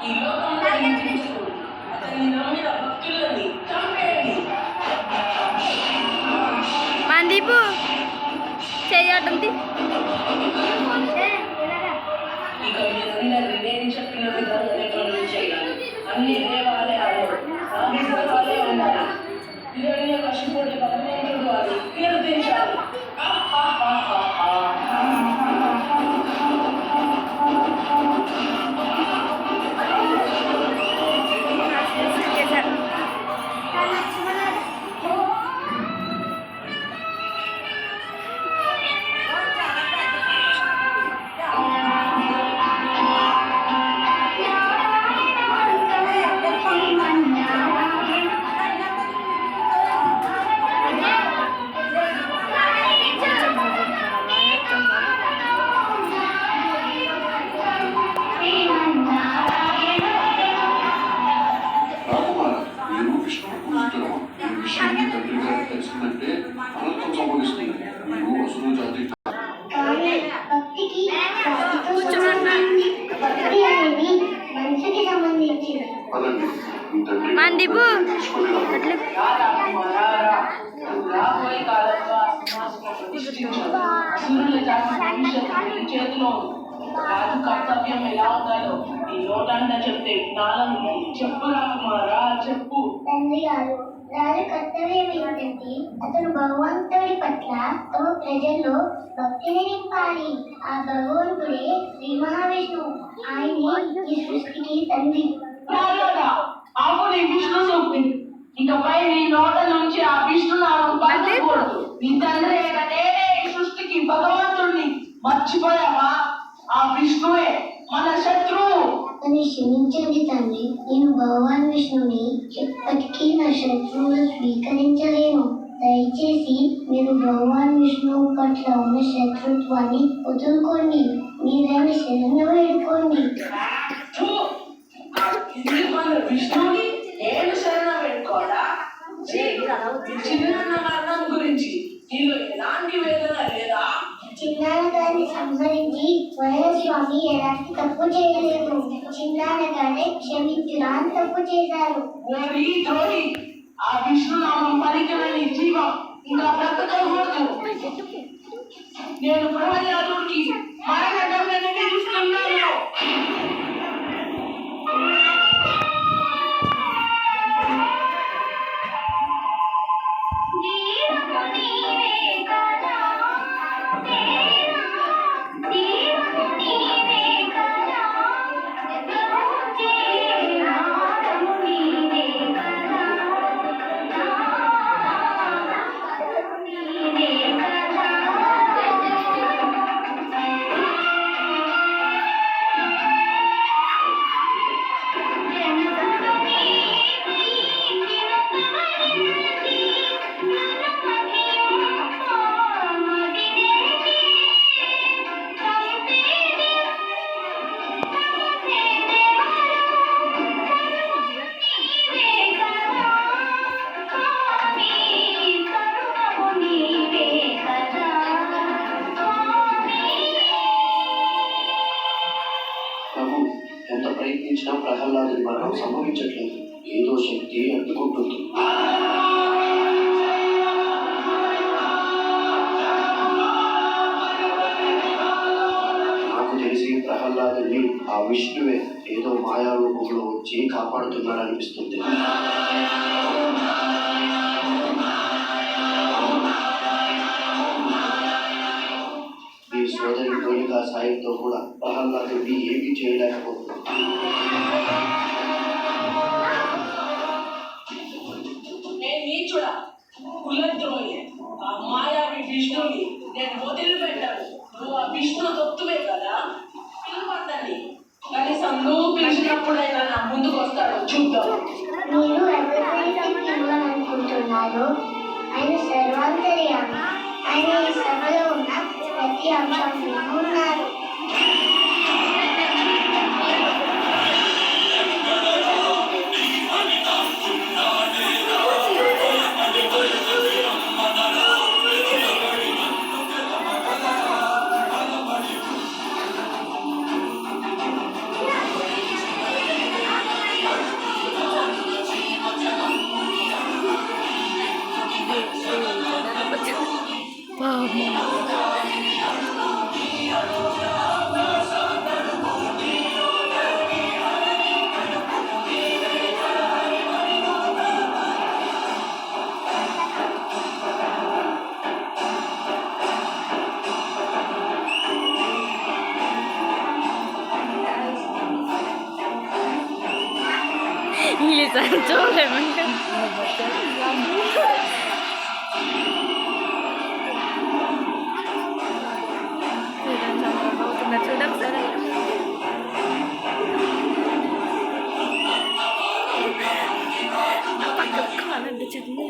ఈ లోకంలో నివసించు. అతన్ని నమ్మిన భక్తులని చంపేయండి. మందీపు చేయటంది. ఇక మీరందరూ నేను చెప్పిన విధంగానే పనులు చేయాలి. అన్ని దేవాలయాలు సాధించాలే ఉండాలి. హిరణ్యకశిపుడి భగవంతుడు అని కీర్తించాలి. తెలిసిందంటే అనంతం సంభవిస్తుంది. నువ్వు అసలు జాతి మందీపు చేతిలో రాజు కర్తవ్యం ఎలా ఉండాలో ఈ నోటంట చెప్తే జ్ఞానం చెప్పు రాకుమారా చెప్పు. తండ్రి గారు, రాజు కర్తవ్యం ఏంటంటే అతను భగవంతుడి పట్ల తమ ప్రజల్లో భక్తిని నింపాలి. ఆ భగవంతుడే శ్రీ మహావిష్ణువు. ఆయనే ఈ సృష్టికి తండ్రి. ఆవుని విష్ణు సూక్తి. ఇకపై నీ నోట నుంచి ఆ విష్ణునామం పలకకూడదు. నీ తండ్రి నేనే ఈ సృష్టికి భగవంతుడిని మర్చిపోయావా? ఆ విష్ణువే మన శత్రువు. నన్ను క్షమించండి తండ్రి, నేను భగవాన్ విష్ణుని ఎప్పటికీ నా శత్రువులు స్వీకరించలేను. దయచేసి మీరు భగవాన్ విష్ణువు పట్ల ఉన్న శత్రుత్వాన్ని వదులుకోండి. మీరైనా శరణు వేడుకోండి. విష్ణుని నేను శరణ పెట్టుకోవాలా? చిన్న మరణం గురించి నీలో ఎలాంటి వేదన లేదా? చిన్నాన్న గారిని సంహరించి వరస్వామి ఎలాంటి తప్పు చేయలేదు. చిన్నాన్న గారే క్షమించురా అని తప్పు చేశారు. ఆ విష్ణునామం పలికిన నీ జీవం ఇంకా బ్రతకకూడదు. నేను ప్రహ్లాదుడికి మరణదండని విధిస్తున్నాను. ప్రయత్నించినా ప్రహ్లాదుని మరణం సంభవించట్లేదు. ఏదో శక్తి అడ్డుకుంటుంది. నాకు తెలిసి ప్రహ్లాదుని ఆ విష్ణువే ఏదో మాయా రూపంలో వచ్చి కాపాడుతున్నాడనిపిస్తుంది. ఈ సోదరి కోరిక సాయంతో కూడా ప్రహ్లాదుని ఏమీ చేయలేకపోతుంది. నేను నీచుడా, కులద్రోహి, ఆ మాయావి విష్ణుని నేను వదిలిపెట్టాను. నువ్వు ఆ విష్ణు తొత్తువే కదా, పిలుపడతాని. కనీసం నువ్వు పిలిచినప్పుడైనా నా ముందుకు వస్తాడు, చూద్దాం. మీరు ఎవరిని ఇవ్వాలనుకుంటున్నారు? ఆయన సర్వాంతర్యామి. ఆయన ఈ సభలో ఉన్న ప్రతి అంశంలో ఉన్నారు. ఇంగ్లీష్ అని చూడలేము ఇంకా చూడండి సరే పక్కకు కాలండి చదివి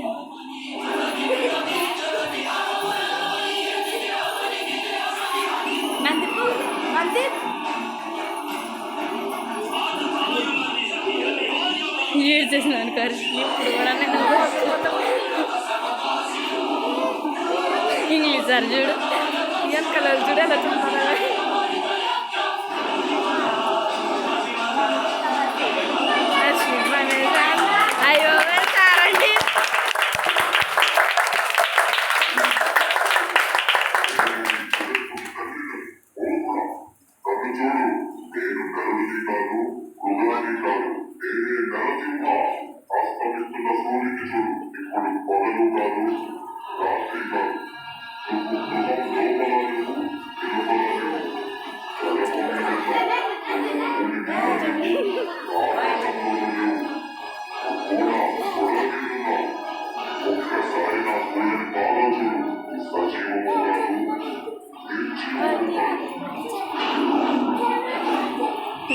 మందీప్ మందీప్ ఏడు చేసిన అనుకోరు ఇప్పుడు కూడా నేను ఇంగ్లీష్ సార్ చూడు ఎంత కలర్ చూడు ఎలా చూస్తారా అయ్యో సార్ అండి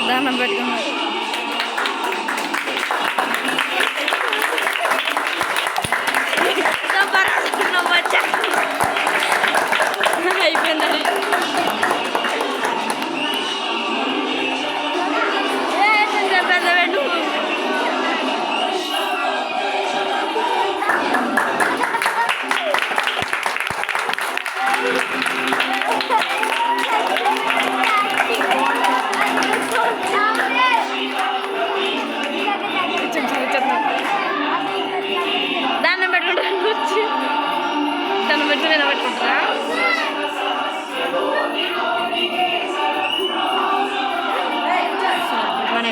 దానం పెట్టుకున్నాడు అయిపోయింది పెద్ద పెట్టు దాన్ని పెట్టుకుంటాను వచ్చి దాన్ని పెట్టుకుని ఎలా పెట్టుకుంటారా మన